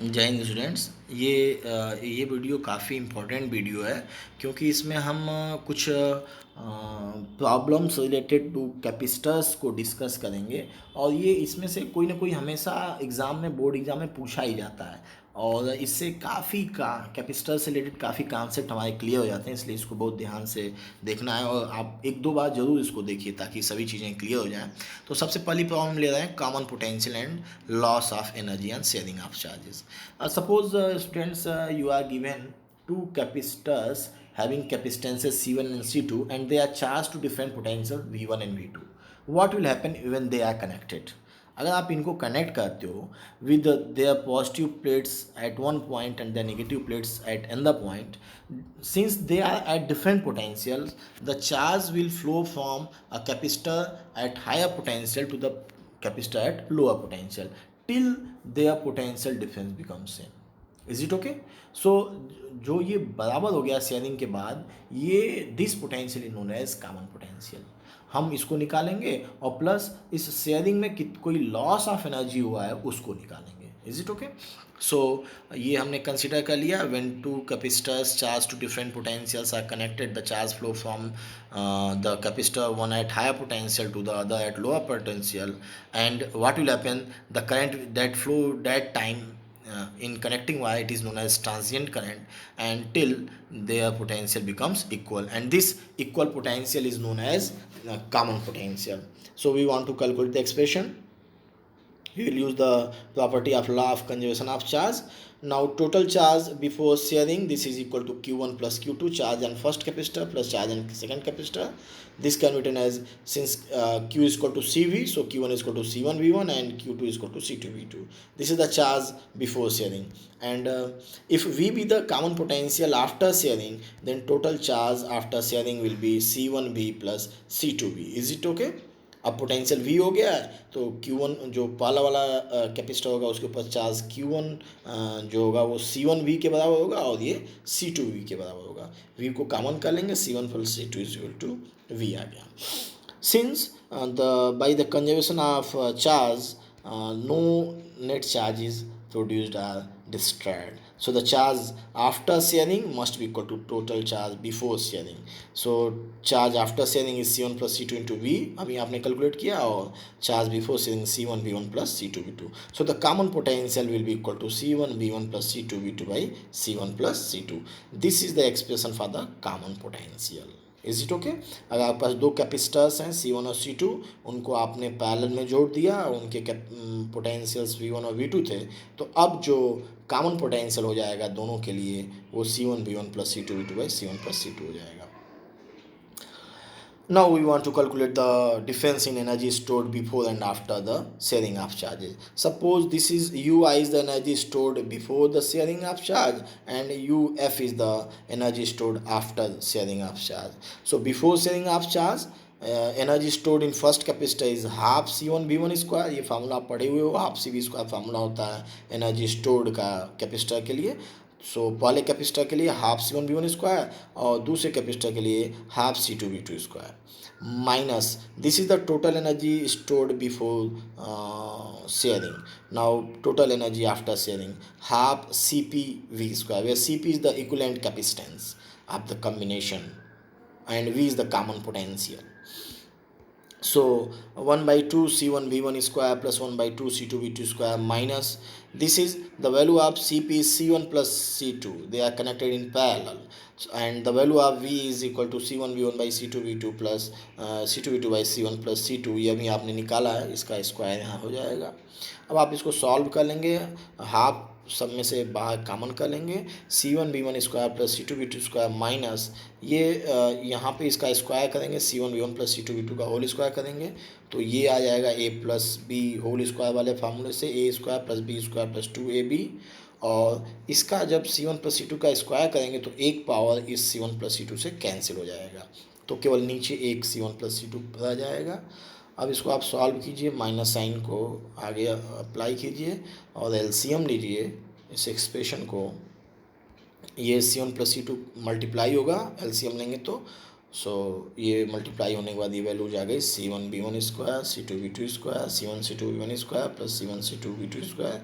जय हिंद स्टूडेंट्स। ये वीडियो काफ़ी इम्पोर्टेंट वीडियो है क्योंकि इसमें हम कुछ प्रॉब्लम्स रिलेटेड टू कैपेसिटर्स को डिस्कस करेंगे। और ये इसमें से कोई ना कोई हमेशा एग्ज़ाम में, बोर्ड एग्ज़ाम में पूछा ही जाता है। और इससे काफ़ी कैपेसिटर से रिलेटेड काफ़ी कॉन्सेप्ट हमारे क्लियर हो जाते हैं, इसलिए इसको बहुत ध्यान से देखना है और आप एक दो बार ज़रूर इसको देखिए ताकि सभी चीज़ें क्लियर हो जाएं। तो सबसे पहली प्रॉब्लम ले रहे हैं common potential and loss of energy and sharing of charges. Suppose students, you are given two capacitors having capacitances C1 and C2 and they are charged to different potential V1 and V2. What will happen when they are connected? अगर आप इनको connect करते हो with their positive plates at one point and their negative plates at another point, since they are at different potentials, the charge will flow from a capacitor at higher potential to the capacitor at lower potential till their potential difference becomes same. Is it okay? So जो ये बराबर हो गया sharing के बाद, ये this potential is known as common potential. हम इसको निकालेंगे और प्लस इस शेयरिंग में कोई लॉस ऑफ एनर्जी हुआ है उसको निकालेंगे। Is it okay? सो ये हमने कंसिडर कर लिया। When two capacitors charge to different potentials are connected, the charge flow from the capacitor one at higher potential to the other at lower potential. And what will happen, the current that flow that time in connecting wire, it is known as transient current, and till their potential becomes equal, and this equal potential is known as common potential. So we want to calculate the expression. We will use the property of law of conservation of charge. Now total charge before sharing, this is equal to Q1 plus Q2, charge on first capacitor plus charge on second capacitor. This can be written as, since Q is equal to CV, so Q1 is equal to C1 V1 and Q2 is equal to C2 V2. This is the charge before sharing. And if V be the common potential after sharing, then total charge after sharing will be C1V plus C2V. Is it okay? अब potential V हो गया है तो Q1 जो पहला वाला capacitor होगा उसके ऊपर चार्ज Q1 जो होगा वो C1V के बराबर होगा और ये C2V के बराबर होगा। V को कॉमन कर लेंगे, C1 plus C2 is equal to V आ गया। Since by the conservation of charge, no net charge is produced or destroyed. So the charge after sharing must be equal to total charge before sharing. So charge after sharing is C1 plus C2 into V. अभी आपने calculate किया, और charge before sharing C1 V1 plus C2 V2. So the common potential will be equal to C1 V1 plus C2 V2 by C1 plus C2. This is the expression for the common potential. Is it okay? अगर आपके पास दो capacitors हैं C1 और C2, उनको आपने parallel में जोड़ दिया, उनके पोटेंशियल्स V1 और V2 थे, तो अब जो कॉमन पोटेंशियल हो जाएगा दोनों के लिए वो C1 V1 plus C2 V2 by C1 plus C2 हो जाएगा। Now we want to calculate the difference in energy stored before and after the sharing of charges. Suppose this is Ui is the energy stored before the sharing of charge and Uf is the energy stored after sharing of charge. So before sharing of charge, energy stored in first capacitor is half C1 V1 square. ये formula आप पढ़े हुए हो, half CV square formula होता है energy stored का capacitor के लिए। सो पहले कैपेसिटर के लिए हाफ C1 V1 स्क्वायर और दूसरे कैपेसिटर के लिए half C2 V2 square minus this is the total energy stored before sharing. Now total energy after sharing half CP square, where CP is the equivalent capacitance of the combination and V is the common potential. So 1 by 2 C1 V1 square plus 1 by 2 C2 V2 square minus this is the value of CP is C1 plus C2, they are connected in parallel, and the value of V is equal to C1 V1 by C2 V2 plus C2 V2 by C1 plus C2। ये अभी आपने निकाला है, इसका square यहाँ हो जाएगा। अब आप इसको सॉल्व कर लेंगे, हाफ सब में से बाहर कॉमन कर लेंगे, C1 V1 square plus C2 V2 square minus ये यहाँ पे इसका स्क्वायर करेंगे, C1 V1 plus C2 V2 का होल स्क्वायर करेंगे तो ये आ जाएगा A plus B whole square वाले फार्मूले से, A square plus B square plus 2AB। और इसका जब C1 प्लस C2 का स्क्वायर करेंगे तो एक पावर इस C1 प्लस C2 से कैंसिल हो जाएगा, तो केवल नीचे एक C1 प्लस C2 रह जाएगा। अब इसको आप सॉल्व कीजिए, माइनस साइन को आगे अप्लाई कीजिए और एलसीएम लीजिए इस एक्सप्रेशन को। ये C1 प्लस C2 मल्टीप्लाई होगा, एलसीएम लेंगे तो सो ये मल्टीप्लाई होने के बाद ये वैल्यूज आ गई C1 B1 square C2 B2 square C1 C2 B1 square plus C1 C2 B2 square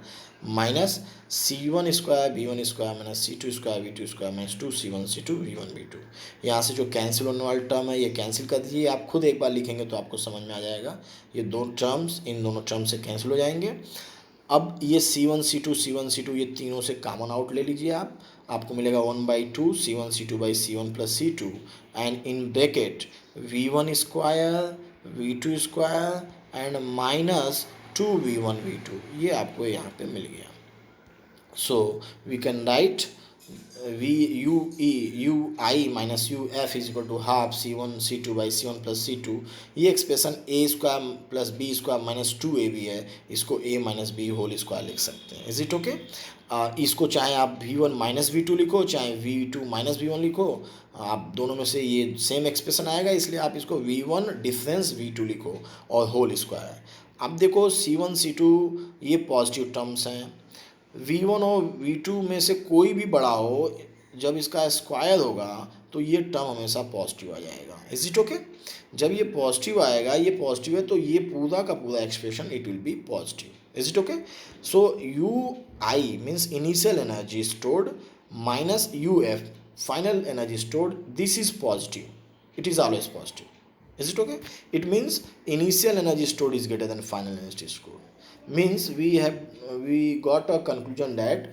minus C1 square B1 square minus C2 square B2 square minus 2C1 C2 B1 B2। यहाँ से जो cancel होने वाला term है ये cancel कर दीजिए, आप खुद एक बार लिखेंगे तो आपको समझ में आ जाएगा। ये दो टर्म्स इन दोनों टर्म से कैंसिल हो जाएंगे। अब ये C1 C2 ये तीनों से कॉमन आउट ले लीजिए आप, आपको मिलेगा 1/2 C1 C2 by C1 plus C2 and in bracket V1 square V2 square and minus 2V1 V2, ये आपको यहाँ पे मिल गया। So we can write VUI minus UF is equal to half C1 C2 by C1 plus C2। ये expression A square plus B square minus 2AB है, इसको A minus B whole square लिख सकते हैं। Is it okay? इसको चाहे आप V1 minus V2 लिखो, चाहे V2 माइनस V1 लिखो, आप दोनों में से ये सेम एक्सप्रेशन आएगा, इसलिए आप इसको V1 डिफरेंस V2 लिखो और होल स्क्वायर। अब देखो C1 C2 ये पॉजिटिव टर्म्स हैं, V1 और V2 में से कोई भी बड़ा हो, जब इसका स्क्वायर होगा तो ये टर्म हमेशा पॉजिटिव आ जाएगा। Is it okay? जब ये पॉजिटिव आएगा, ये पॉजिटिव है तो ये पूरा का पूरा expression it will be positive. Is it okay? So UI means initial energy stored minus UF final energy stored, this is positive, it is always positive. Is it okay? It means initial energy stored is greater than final energy stored. Means we got a conclusion that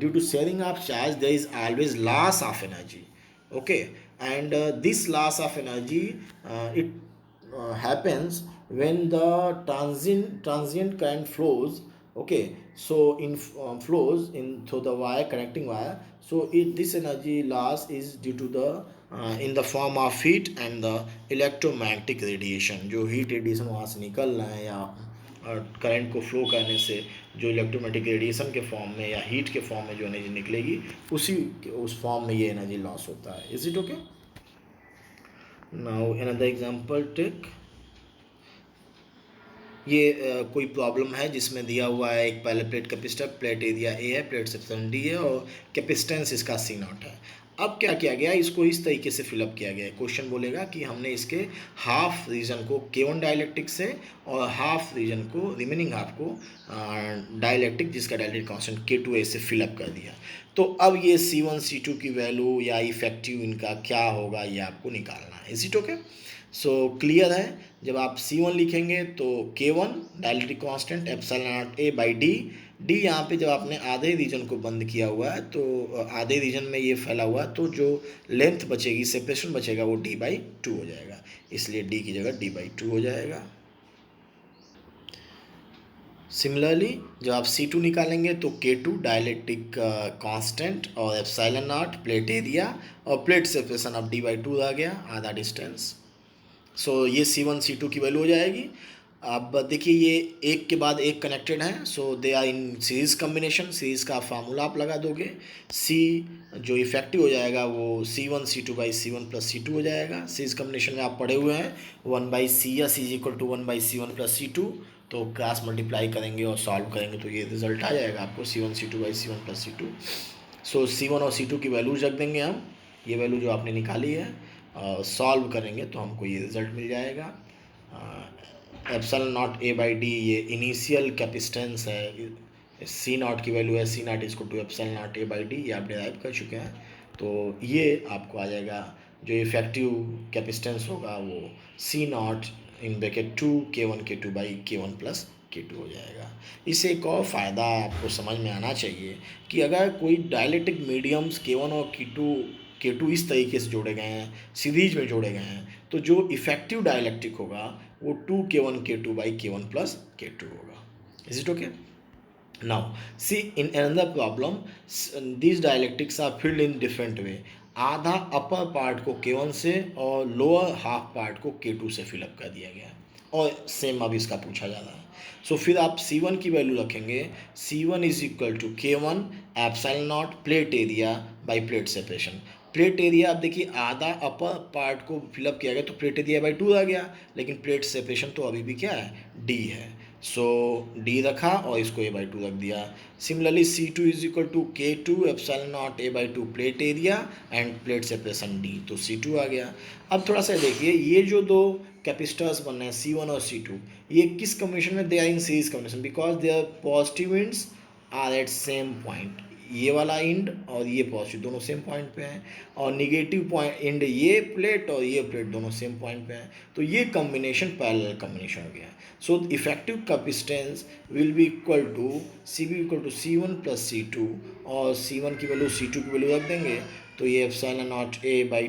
due to sharing of charge there is always loss of energy. Okay, and this loss of energy it happens when the transient current flows. Okay, so in flows in through the wire, connecting wire. So this energy loss is due to the in the form of heat and the electromagnetic radiation। जो heat radiation वहाँ से निकल रहा है या current को flow करने से जो इलेक्ट्रोमैग्नेटिक रेडिएशन के फॉर्म में या हीट के फॉर्म में जो एनर्जी निकलेगी उस फॉर्म में ये एनर्जी लॉस होता है। Is it okay? Now another example take. ये कोई प्रॉब्लम है जिसमें दिया हुआ है एक पहले plate capacitor, plate area A है, प्लेट सेक्शन डी है और कैपेसिटेंस इसका C0 है। अब क्या किया गया, इसको इस तरीके से फिलअप किया गया है। क्वेश्चन बोलेगा कि हमने इसके हाफ रीजन को K1 डाइलेक्ट्रिक से और हाफ रीजन को रिमेनिंग हाफ को डाइलेक्ट्रिक जिसका डाइलेक्ट्रिक कांस्टेंट K2A से फिलअप कर दिया। तो अब ये C1 C2 की वैल्यू या इफेक्टिव इनका क्या होगा ये आपको निकालना है। Is it okay? So clear है, जब आप C1 लिखेंगे तो K1 dielectric constant ε0A/d, D यहाँ पे जब आपने आधे रीजन को बंद किया हुआ है तो आधे रीजन में ये फैला हुआ है तो जो लेंथ बचेगी, सेपरेशन बचेगा वो d/2 हो जाएगा, इसलिए d की जगह d/2 हो जाएगा। सिमिलरली जब आप C2 निकालेंगे तो K2 डाइलेक्ट्रिक कांस्टेंट और ε0 प्लेट एरिया और प्लेट सेपरेशन ऑफ d/2 आ गया, आधा डिस्टेंस। सो ये C1 C2 की वैल्यू हो जाएगी। अब देखिए ये एक के बाद एक कनेक्टेड हैं, so they are in series combination. Series का फार्मूला आप लगा दोगे, C जो इफेक्टिव हो जाएगा वो C1 C2 by C1 plus C2 हो जाएगा। सीरीज़ कम्बिनेशन में आप पढ़े हुए हैं 1/CS is equal to 1/C1 plus C2, तो क्रॉस मल्टीप्लाई करेंगे और सॉल्व करेंगे तो ये रिजल्ट आ जाएगा आपको C1 C2 by C1 plus C2। So C1 और C2 की वैल्यूज रख देंगे हम, ये वैल्यू जो आपने निकाली है सॉल्व करेंगे तो हमको ये रिज़ल्ट मिल जाएगा। ε0A/d ये इनिशियल कैपेसिटेंस है, C0 की वैल्यू है, C0 इज टू ε0A/d, ये आप डिराइव कर चुके हैं। तो ये आपको आ जाएगा जो इफेक्टिव कैपेसिटेंस होगा वो C0 in bracket 2 K1 K2 by K1 plus K2 हो जाएगा। इससे एक और फ़ायदा आपको समझ में आना चाहिए कि अगर कोई डाइलेक्ट्रिक मीडियम्स K1 और K2 इस तरीके से जोड़े गए हैं, सीरीज में जोड़े गए हैं, तो जो इफेक्टिव डाइलेक्ट्रिक होगा वो 2K1 K2 by K1 plus K2 होगा। Is it okay? Now see in another problem, these dielectrics are filled in different way. आधा अपर पार्ट को K1 से और लोअर हाफ पार्ट को K2 से फिलअप कर दिया गया है और सेम अब इसका पूछा जा रहा है। सो फिर आप C1 की वैल्यू रखेंगे, C1 is equal to K1 ε0 plate area by plate separation. Plate area आप देखिए आधा अपर पार्ट को फिलअप किया गया तो प्लेट एरिया/2 आ गया, लेकिन प्लेट सेपरेशन तो अभी भी क्या है, d है। सो डी रखा और इसको ए बाई टू रख दिया। Similarly C2 is equal to K2 epsilon naught A by two plate area and plate separation D, तो C2 आ गया। अब थोड़ा सा देखिए, ये जो दो कैपेसिटर्स बन रहे हैं C1 और C2, ये किस कॉम्बिनेशन में, they are in series combination because they are positive ends are at same point. ये वाला एंड और ये पॉजिटिव दोनों सेम पॉइंट पे हैं, और निगेटिव पॉइंट एंड ये प्लेट और ये प्लेट दोनों सेम पॉइंट पे हैं, तो ये कॉम्बिनेशन पैरेलल कॉम्बिनेशन हो गया। So effective capacitance will be equal to CB equal to C1 plus C2, और C1 की वैल्यू C2 की वैल्यू रख देंगे, तो ये epsilon naught A by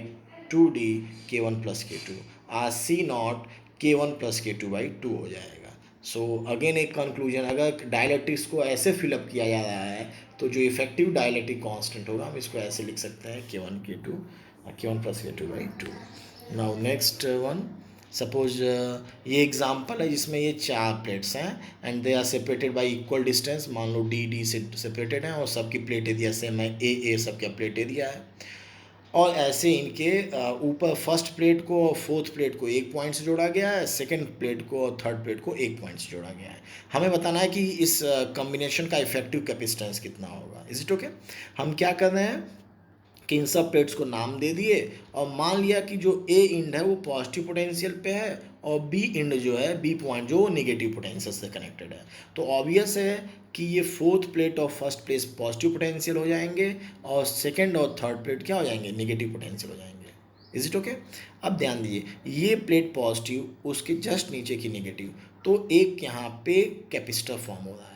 2D K1 plus K2 आर C naught K1 plus K2 by 2 हो जाएगा। सो अगेन एक कंक्लूजन, अगर डायलैक्ट्रिक्स को ऐसे फिलअप किया जा रहा है तो जो इफेक्टिव डायलैक्ट्रिक कांस्टेंट होगा हम इसको ऐसे लिख सकते हैं K1 plus K2 by 2। Now next one, suppose ये एग्जांपल है जिसमें ये चार प्लेट्स हैं and they are separated by equal distance. मान लो D से सेपरेटेड हैं और सबकी प्लेट एरिया सेम है, A सबका प्लेट एरिया है, और ऐसे इनके ऊपर फर्स्ट प्लेट को और फोर्थ प्लेट को एक पॉइंट से जोड़ा गया है, सेकंड प्लेट को और थर्ड प्लेट को एक पॉइंट से जोड़ा गया है। हमें बताना है कि इस कॉम्बिनेशन का इफेक्टिव कैपेसिटेंस कितना होगा। Is it okay? हम क्या कर रहे हैं कि इन सब प्लेट्स को नाम दे दिए और मान लिया कि जो ए इंड है वो पॉजिटिव पोटेंशियल पे है और बी इंड जो है, बी पॉइंट जो नेगेटिव पोटेंशियल से कनेक्टेड है। तो ऑब्वियस है कि ये फोर्थ प्लेट और फर्स्ट प्लेट पॉजिटिव पोटेंशियल हो जाएंगे और सेकंड और थर्ड प्लेट क्या हो जाएंगे, नेगेटिव पोटेंशियल हो जाएंगे। Is it okay? अब ध्यान दीजिए, ये प्लेट पॉजिटिव, उसके जस्ट नीचे की नेगेटिव, तो एक यहाँ पे कैपेसिटर फॉर्म हो रहा है।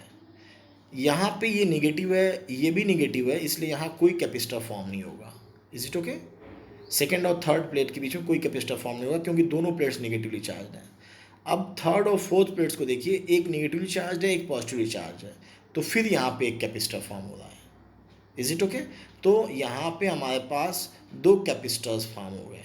यहाँ पे ये नेगेटिव है, ये भी नेगेटिव है, इसलिए यहाँ कोई कैपेसिटर फॉर्म नहीं होगा। Is it okay? सेकेंड और थर्ड प्लेट के बीच में कोई कैपेसिटर फॉर्म नहीं होगा क्योंकि दोनों प्लेट्स नेगेटिवली चार्ज हैं। अब थर्ड और फोर्थ प्लेट्स को देखिए, एक नेगेटिवली चार्ज है, एक पॉजिटिवली चार्ज है, तो फिर यहाँ पे एक कैपेसिटर फॉर्म हो रहा है। Is it okay? तो यहाँ पे हमारे पास दो कैपेसिटर्स फॉर्म हो गए।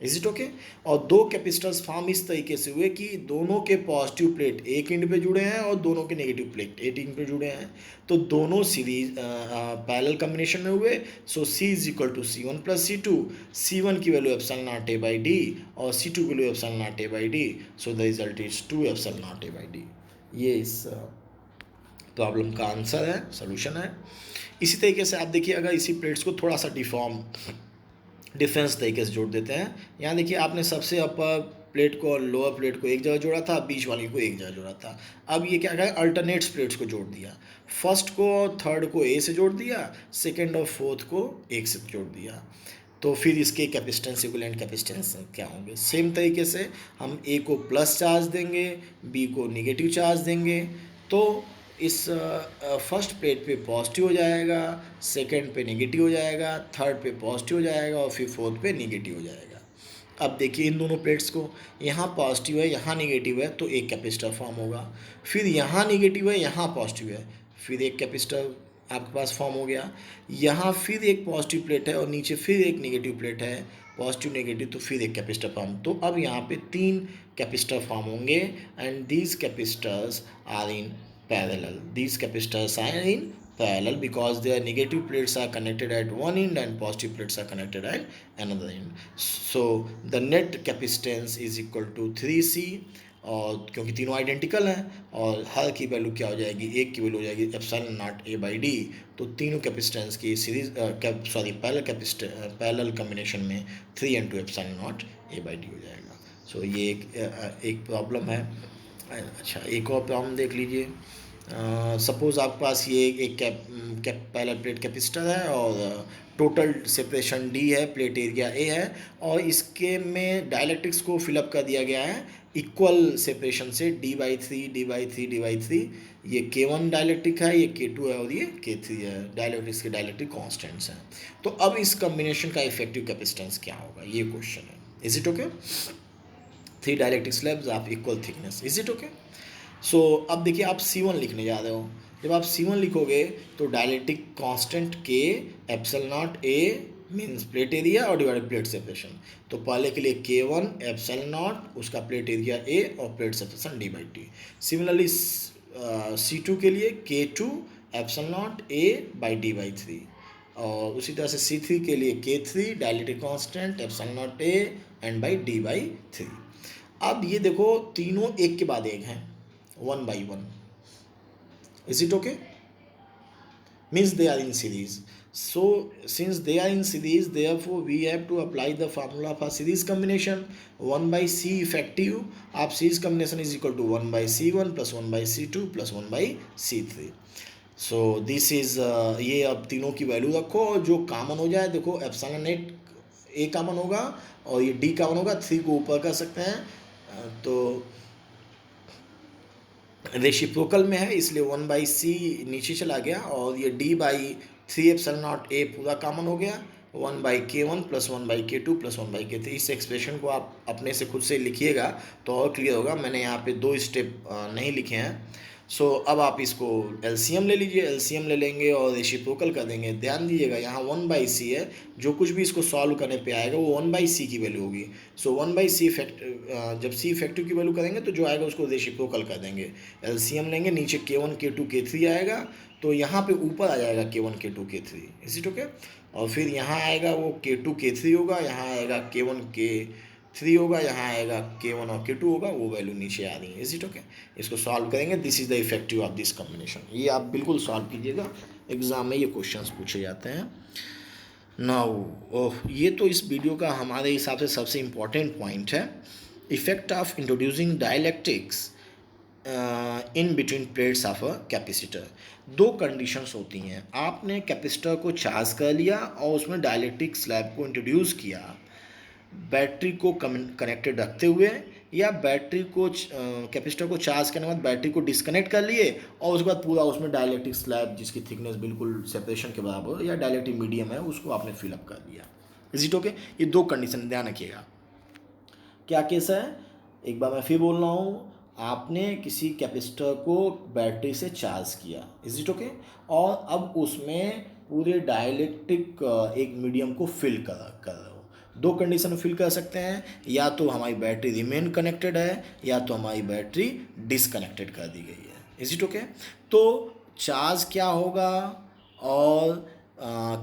Is it okay? और दो कैपेसिटर्स फॉर्म इस तरीके से हुए कि दोनों के पॉजिटिव प्लेट एक एंड पे जुड़े हैं और दोनों के नेगेटिव प्लेट एक एंड पे जुड़े हैं, तो दोनों सीरीज पैरेलल कॉम्बिनेशन में हुए। So C is equal to C1 plus C2, C1 की value epsilon naught A by D और C2 की value epsilon naught A by D, so the result is 2 epsilon naught A by D। ये इस problem का answer है, solution है। इसी तरीके से आप देखिए, अगर इसी प्लेट्स को थोड़ा सा डिफरेंस तरीके से जोड़ देते हैं। यहाँ देखिए, आपने सबसे अपर प्लेट को और लोअर प्लेट को एक जगह जोड़ा था, बीच वाली को एक जगह जोड़ा था। अब ये क्या करें, अल्टरनेट्स प्लेट्स को जोड़ दिया। फर्स्ट को और थर्ड को A से जोड़ दिया, सेकंड और फोर्थ को एक से जोड़ दिया, तो फिर इसके कैपेसिटेंस, इक्विवेलेंट कैपेसिटेंस क्या होंगे। सेम तरीके से हम A को प्लस चार्ज देंगे, B को निगेटिव चार्ज देंगे, तो इस फर्स्ट प्लेट पे पॉजिटिव हो जाएगा, सेकंड पे नेगेटिव हो जाएगा, थर्ड पे पॉजिटिव हो जाएगा और फिर फोर्थ पे नेगेटिव हो जाएगा। अब देखिए इन दोनों प्लेट्स को, यहाँ पॉजिटिव है यहाँ नेगेटिव है तो एक कैपेसिटर फॉर्म होगा, फिर यहाँ नेगेटिव है यहाँ पॉजिटिव है, फिर एक कैपेसिटर आपके पास फॉर्म हो गया। यहाँ फिर एक पॉजिटिव प्लेट है और नीचे फिर एक नेगेटिव प्लेट है, पॉजिटिव नेगेटिव, तो फिर एक कैपेसिटर फॉर्म। तो अब यहाँ पे तीन कैपेसिटर फॉर्म होंगे and these capacitors are in parallel. These capacitors are in parallel because their negative plates are connected at one end and positive plates are connected at another end. So the net capacitance is equal to 3C, और क्योंकि तीनों identical हैं और हर की value क्या हो जाएगी, एक की वैल्यू हो जाएगी epsilon naught A by D, तो तीनों कैपेसिटेंस की सीरीज पैरेलल कॉम्बिनेशन में 3 into epsilon naught A by D हो जाएगा। सो ये एक प्रॉब्लम है। अच्छा, एक और प्रॉब्लम देख लीजिए। सपोज़ आपके पास ये एक पैरेलल प्लेट कैपेसिटर है और टोटल सेपरेशन D है, प्लेट एरिया A है, और इसके में डायलैक्ट्रिक्स को फिलअप कर दिया गया है इक्वल सेपरेशन से D/3 ये K1 डायलैक्ट्रिक है, ये K2 है और ये K3 है। डायलैक्ट्रिक्स के डायलैक्ट्रिक कॉन्स्टेंट्स हैं। तो अब इस कॉम्बिनेशन का इफेक्टिव कैपेसिटेंस क्या होगा, ये क्वेश्चन है। Is it okay? 3 dielectric slabs of equal thickness. Is it okay? So अब देखिए, आप C1 लिखने जा रहे हो। जब आप C1 लिखोगे तो dielectric constant K epsilon naught A means plate area और डिवाइडेड प्लेट सेपरेशन। तो पहले के लिए K1 एप्सिलॉन नॉट, उसका प्लेट एरिया A और plate separation D/T। Similarly C2 के लिए K2 epsilon naught A by D/3, और उसी तरह से C3 के लिए K3 dielectric constant epsilon naught A and by D/3। अब ये देखो, तीनों एक के बाद एक हैं, 1 by 1. Is it okay? Means they are in series. So since they are in series, therefore we have to apply the formula for series combination. 1 by C effective of series combination is equal to 1 by C1 plus 1 by C2 plus 1 by C3. So this is ये अब तीनों की value रखो और जो common हो जाए, देखो एप्सिलॉन नेट ए कॉमन होगा और ये डी कॉमन होगा, 3 को ऊपर कर सकते हैं, तो रेसिप्रोकल में है इसलिए 1 बाई सी नीचे चला गया और ये डी बाई 3 एप्सिलॉन नॉट ए पूरा कॉमन हो गया, 1 by K1 plus 1 by K2 plus 1 by K3. इस एक्सप्रेशन को आप अपने से खुद से लिखिएगा तो और क्लियर होगा. मैंने यहाँ पे 2 स्टेप नहीं लिखे हैं. सो अब आप इसको एलसीएम ले लीजिए, एलसीएम ले लेंगे और रेसिप्रोकल कर देंगे. ध्यान दीजिएगा यहाँ 1 बाई सी है, जो कुछ भी इसको सॉल्व करने पे आएगा वो 1 बाई सी की वैल्यू होगी. सो 1 बाई सी जब सी इफेक्टिव की वैल्यू करेंगे तो जो आएगा उसको रेसिप्रोकल कर देंगे. एलसीएम लेंगे, नीचे K1 K2 K3 आएगा, तो यहाँ पे ऊपर आ जाएगा K1 K2 K3. Is it okay? और फिर यहाँ आएगा वो K2 K3 होगा, यहाँ आएगा K1 K3 होगा, यहाँ आएगा K1 और K2 होगा, वो वैल्यू नीचे आ रही है. Is it okay? इसको सॉल्व करेंगे. This is the effective of this combination. ये आप बिल्कुल सॉल्व कीजिएगा, एग्ज़ाम में ये क्वेश्चंस पूछे जाते हैं. नाउ ये तो इस वीडियो का हमारे हिसाब से सबसे इम्पॉर्टेंट पॉइंट है. Effect of introducing dielectrics in between plates of a capacitor. 2 conditions होती हैं. आपने कैपेसिटर को चार्ज कर लिया और उसमें डाइलेक्ट्रिक स्लैब को इंट्रोड्यूस किया, बैटरी को कनेक्टेड रखते हुए, या बैटरी को कैपेसिटर को चार्ज करने के बाद बैटरी को डिस्कनेक्ट कर लिए और उसके बाद पूरा उसमें डाइलेक्ट्रिक स्लैब जिसकी थिकनेस बिल्कुल सेपरेशन के बराबर या डाइलेक्ट्रिक मीडियम है उसको आपने फिलअप कर दिया. Is it okay? ये 2 कंडीशन ध्यान रखिएगा. क्या केस है? एक बार मैं फिर बोल रहा हूँ. आपने किसी कैपेसिटर को बैटरी से चार्ज किया, इज इट ओके, और अब उसमें पूरे डाइलेक्ट्रिक एक मीडियम को फिल कर रहे हो. 2 कंडीशन फिल कर सकते हैं, या तो हमारी बैटरी रिमेन कनेक्टेड है या तो हमारी बैटरी डिसकनेक्टेड कर दी गई है. Is it okay? तो चार्ज क्या होगा और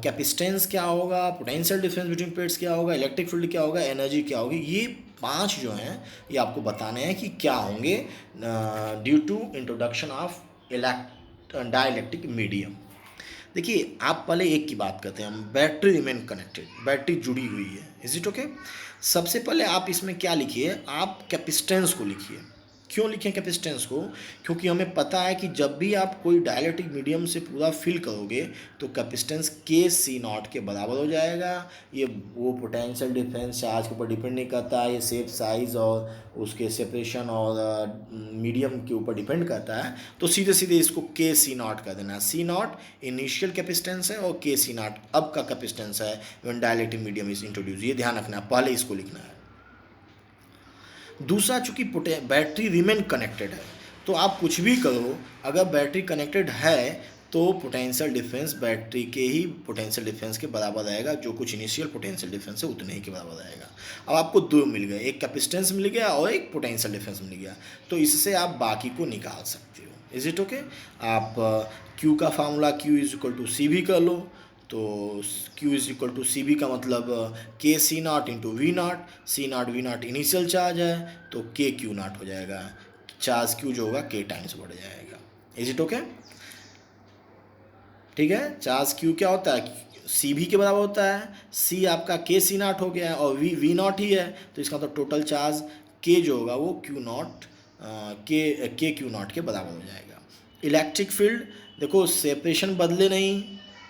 कैपेसिटेंस क्या होगा, पोटेंशियल डिफरेंस बिटवीन प्लेट्स क्या होगा, इलेक्ट्रिक फील्ड क्या होगा, एनर्जी क्या होगी, ये 5 जो हैं ये आपको बताने हैं कि क्या होंगे due to introduction of dielectric medium. देखिए आप पहले एक की बात करते हैं, हम बैटरी रिमेन कनेक्टेड, बैटरी जुड़ी हुई है. Is it okay? सबसे पहले आप इसमें क्या लिखिए, आप कैपेसिटेंस को लिखिए. क्यों लिखें कैपेसिटेंस को? क्योंकि हमें पता है कि जब भी आप कोई डाइलेक्ट्रिक मीडियम से पूरा फिल करोगे तो कैपेसिटेंस K(C0) के बराबर हो जाएगा. ये वो पोटेंशियल डिफरेंस चार्ज के ऊपर डिपेंड नहीं करता है, ये शेप साइज और उसके सेपरेशन और मीडियम के ऊपर डिपेंड करता है. तो सीधे सीधे इसको K(C0) कर देना. C0 इनिशियल कैपेसिटेंस है और K(C0) अब का कैपेसिटेंस है when dielectric medium is introduce. ये ध्यान रखना है, पहले इसको लिखना है. दूसरा, चूँकि बैटरी रिमेन कनेक्टेड है तो आप कुछ भी करो, अगर बैटरी कनेक्टेड है तो पोटेंशियल डिफरेंस बैटरी के ही पोटेंशियल डिफरेंस के बराबर रहेगा. जो कुछ इनिशियल पोटेंशियल डिफरेंस है उतने ही के बराबर रहेगा. अब आपको 2 मिल गए, एक कैपेसिटेंस मिल गया और एक पोटेंशियल डिफरेंस मिल गया, तो इससे आप बाकी को निकाल सकते हो. Is it okay? आप Q का फार्मूला Q=C भी कर लो, तो Q=CB का मतलब K(C0) into V0. C0 V0 initial charge है तो KQ0 हो जाएगा. चार्ज Q जो होगा K टाइम्स बढ़ जाएगा. Is it okay? ठीक है. चार्ज Q क्या होता है? CB के बराबर होता है. C आपका KC0 हो गया है और V0 ही है, तो इसका मतलब टोटल चार्ज K जो होगा वो KQ0 के बराबर हो जाएगा. इलेक्ट्रिक फील्ड देखो, सेपरेशन बदले नहीं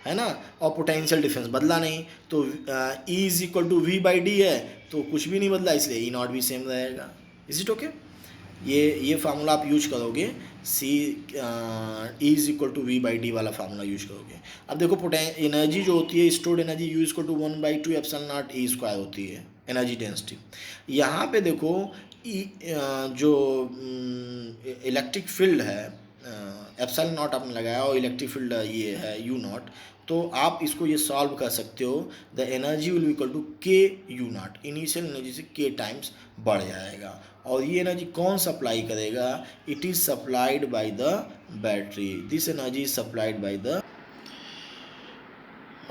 है ना, और पोटेंशियल डिफरेंस बदला नहीं, तो E=V/D है तो कुछ भी नहीं बदला, इसलिए E0 भी सेम रहेगा. Is it okay? ये फार्मूला आप यूज करोगे, E=V/D वाला फार्मूला यूज करोगे. अब देखो एनर्जी जो होती है, stored energy U=1/2 epsilon not E² होती है, एनर्जी डेंसिटी. यहाँ पे देखो जो इलेक्ट्रिक फील्ड है एप्सिलॉन नॉट आपने लगाया और इलेक्ट्रिक फील्ड ये है U0, तो आप इसको ये सॉल्व कर सकते हो. The energy will equal to KU0. Initial energy से K टाइम्स बढ़ जाएगा. और ये एनर्जी कौन सप्लाई करेगा? It is supplied by the battery. This energy is supplied by the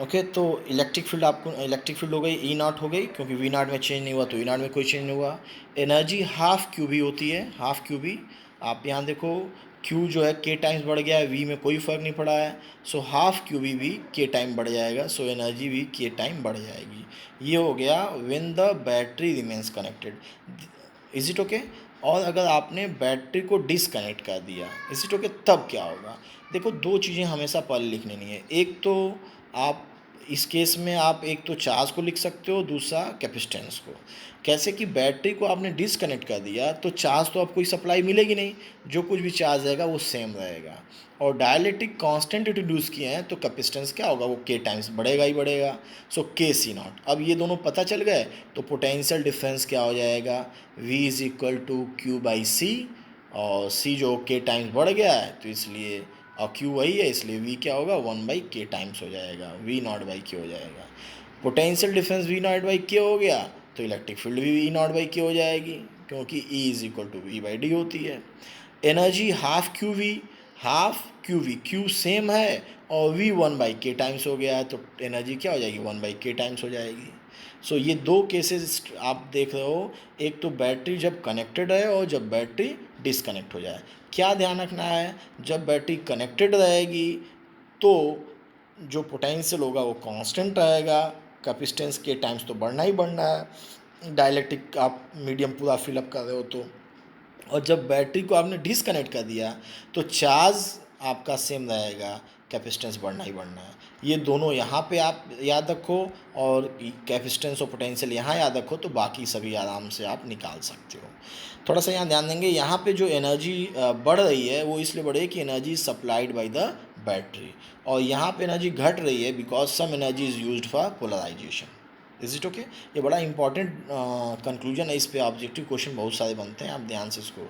okay. तो इलेक्ट्रिक फील्ड हो गई, E0 हो गई, क्योंकि V0 में चेंज नहीं हुआ तो E0 में कोई चेंज नहीं हुआ. एनर्जी ½ QB होती है, ½ QB, आप यहाँ देखो Q जो है K टाइम्स बढ़ गया है, V में कोई फ़र्क नहीं पड़ा है, सो हाफ QV भी K टाइम बढ़ जाएगा, सो एनर्जी भी K टाइम बढ़ जाएगी। ये हो गया when the battery remains connected. Is it okay? और अगर आपने बैटरी को डिसकनेक्ट कर दिया, इज इट ओके, तब क्या होगा? देखो दो चीज़ें हमेशा पहले लिखनी नहीं है। एक तो आप इस केस में आप एक तो चार्ज को लिख सकते हो, दूसरा कैपेसिटेंस को। कैसे कि बैटरी को आपने डिसकनेक्ट कर दिया तो चार्ज तो आपको कोई सप्लाई मिलेगी नहीं, जो कुछ भी चार्ज रहेगा वो सेम रहेगा। और डायलेक्ट्रिक कांस्टेंट इंट्रोड्यूस किए हैं तो कैपेसिटेंस क्या होगा, वो के टाइम्स बढ़ेगा ही बढ़ेगा। सो के सी नॉट। अब ये दोनों पता चल गए तो पोटेंशियल डिफरेंस क्या हो जाएगा, V is equal to Q by C. और सी जो के टाइम्स बढ़ गया है तो इसलिए, और क्यू वही है इसलिए V क्या होगा, 1/k टाइम्स हो जाएगा, V नॉट बाई के हो जाएगा। Potential difference V naught by K हो गया तो इलेक्ट्रिक फील्ड भी V नॉट बाई के हो जाएगी, क्योंकि E is equal to V by D होती है। Energy half Q V, half Q V, Q same है और V 1/k टाइम्स हो गया है तो एनर्जी क्या हो जाएगी, 1/k टाइम्स हो जाएगी। सो ये दो केसेस आप देख रहे हो, एक तो बैटरी जब कनेक्टेड है और जब बैटरी डिसकनेक्ट हो जाए। क्या ध्यान रखना है, जब बैटरी कनेक्टेड रहेगी तो जो पोटेंशियल होगा वो कांस्टेंट रहेगा, कैपेसिटेंस के टाइम्स तो बढ़ना ही बढ़ना है, डाइलेक्ट्रिक आप मीडियम पूरा फिलअप कर रहे हो तो। और जब बैटरी को आपने डिसकनेक्ट कर दिया तो चार्ज आपका सेम रहेगा, कैपेसिटेंस बढ़ना ही बढ़ना है। ये दोनों यहाँ पे आप याद रखो और कैपेसिटेंस और पोटेंशियल यहाँ याद रखो तो बाकी सभी आराम से आप निकाल सकते हो। थोड़ा सा यहाँ ध्यान देंगे, यहाँ पे जो एनर्जी बढ़ रही है वो इसलिए बढ़ रही है कि energy supplied by the battery, और यहाँ पे एनर्जी घट रही है because some energy is used for polarisation. Is it okay? ये बड़ा इंपॉर्टेंट कंक्लूजन है, इस पे ऑब्जेक्टिव क्वेश्चन बहुत सारे बनते हैं, आप ध्यान से इसको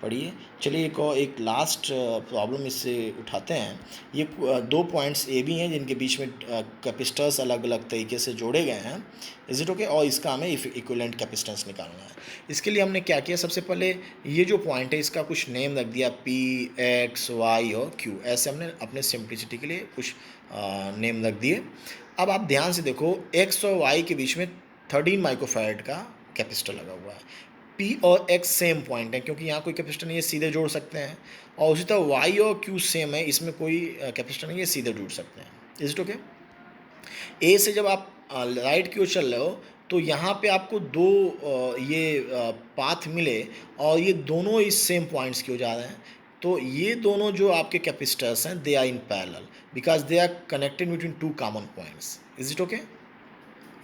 पढ़िए। चलिए एक लास्ट प्रॉब्लम इससे उठाते हैं। ये दो पॉइंट्स ए भी हैं जिनके बीच में कैपेसिटर्स अलग अलग तरीके से जोड़े गए हैं। Is it okay? और इसका हमें इक्विवेलेंट कैपेसिटेंस निकालना है। इसके लिए हमने क्या किया, सबसे पहले ये जो पॉइंट है इसका कुछ नेम रख दिया, P, X, Y और Q, ऐसे हमने अपने सिंप्लिसिटी के लिए कुछ नेम रख दिए। अब आप ध्यान से देखो, X और Y के बीच में 13 माइक्रोफैराड का कैपेसिटर लगा हुआ है। P और X सेम पॉइंट है क्योंकि यहाँ कोई कैपेसिटर नहीं है, सीधे जोड़ सकते हैं। और उसी तरह Y और Q सेम है, इसमें कोई कैपेसिटर नहीं है, सीधे जोड़ सकते हैं। Is it okay? ए से जब आप राइट की ओर चल रहे हो तो यहाँ पे आपको दो पाथ मिले और ये दोनों इस सेम पॉइंट्स की ओर जा रहे हैं। तो ये दोनों जो आपके कैपेसिटर्स हैं they are in parallel because they are connected between two common points. Is it okay?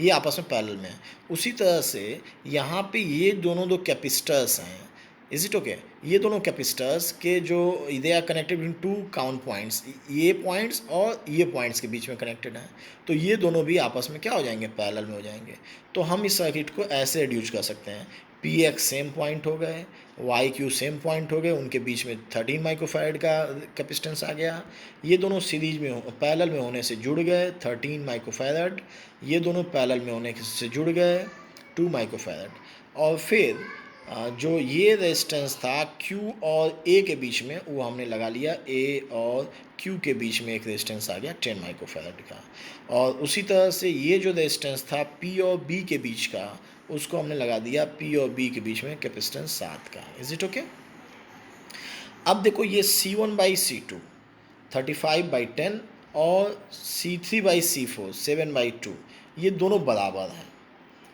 ये आपस में पैरेलल में है। उसी तरह से यहाँ पे ये दोनों दो कैपेसिटर्स हैं। Is it okay? ये दोनों कैपेसिटर्स के जो they are connected in two count points, ये पॉइंट्स और ये पॉइंट्स के बीच में कनेक्टेड हैं, तो ये दोनों भी आपस में क्या हो जाएंगे, पैरेलल में हो जाएंगे। तो हम इस सर्किट को ऐसे रिड्यूस कर सकते हैं, पी एक्स सेम पॉइंट हो गए, वाई क्यू सेम पॉइंट हो गए, उनके बीच में 13 माइक्रोफैराड का कैपेसिटेंस आ गया। ये दोनों सीरीज में पैरेलल में होने से जुड़ गए 13 माइक्रोफैराड, ये दोनों पैरेलल में होने से जुड़ गए 2 माइक्रोफैराड। और फिर जो ये रेजिस्टेंस था Q और A के बीच में वो हमने लगा लिया, A और Q के बीच में एक रेजिस्टेंस आ गया 10 माइक्रोफैराड का। और उसी तरह से ये जो रेजिस्टेंस था P और B के बीच का, उसको हमने लगा दिया P और B के बीच में कैपेसिटेंस 7 का। Is it okay? अब देखो ये C1/C2 35/10 और C3/C4 7/2, ये दोनों बराबर हैं।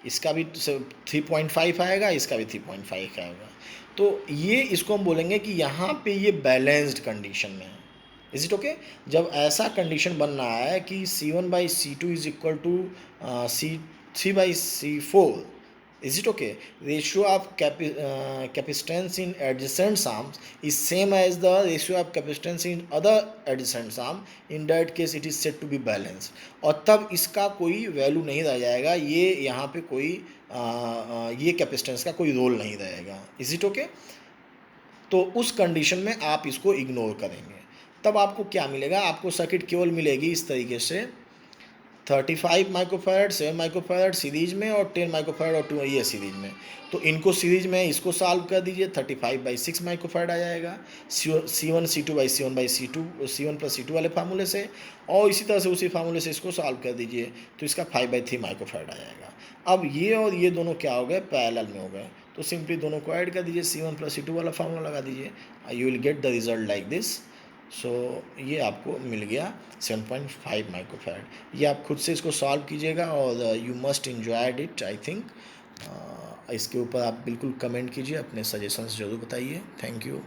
इसका भी 3.5 आएगा, इसका भी 3.5 आएगा। तो ये इसको हम बोलेंगे कि यहाँ पे ये बैलेंस्ड कंडीशन में है। Is it okay? जब ऐसा कंडीशन बन रहा है कि C1/C2 is equal to C3/C4, is it okay, ratio of capacitance in adjacent arms is same as the ratio of capacitance in other adjacent arm, in that case it is said to be balanced। और तब इसका कोई value नहीं रह जाएगा, ये यहाँ पे कोई ये कैपेसिटेंस का कोई रोल नहीं रहेगा। Is it okay? तो उस कंडीशन में आप इसको इग्नोर करेंगे, तब आपको क्या मिलेगा, आपको सर्किट केवल मिलेगी इस तरीके से 35 माइक्रोफैराड 7 माइक्रोफैराड सीरीज में और 10 माइक्रोफैराड और 2 ये सीरीज में। तो इनको सीरीज में इसको सॉल्व कर दीजिए, 35/6 माइक्रोफैराड आ जाएगा C1/C2 C1+C2 वाले फार्मूले से, और इसी तरह से उसी फार्मूले से इसको सॉल्व कर दीजिए तो इसका 5/3 माइक्रोफैराड आ जाएगा। अब ये और ये दोनों क्या हो गए, पैरेलल में हो गए, तो सिंपली दोनों को ऐड कर दीजिए, C1 प्लस C2 वाला फार्मूला लगा दीजिए, you will get the result like this. So ये आपको मिल गया 7.5 माइक्रोफैराड। ये आप खुद से इसको सॉल्व कीजिएगा और you must enjoyed it I think. इसके ऊपर आप बिल्कुल कमेंट कीजिए, अपने सजेशंस ज़रूर बताइए। Thank you.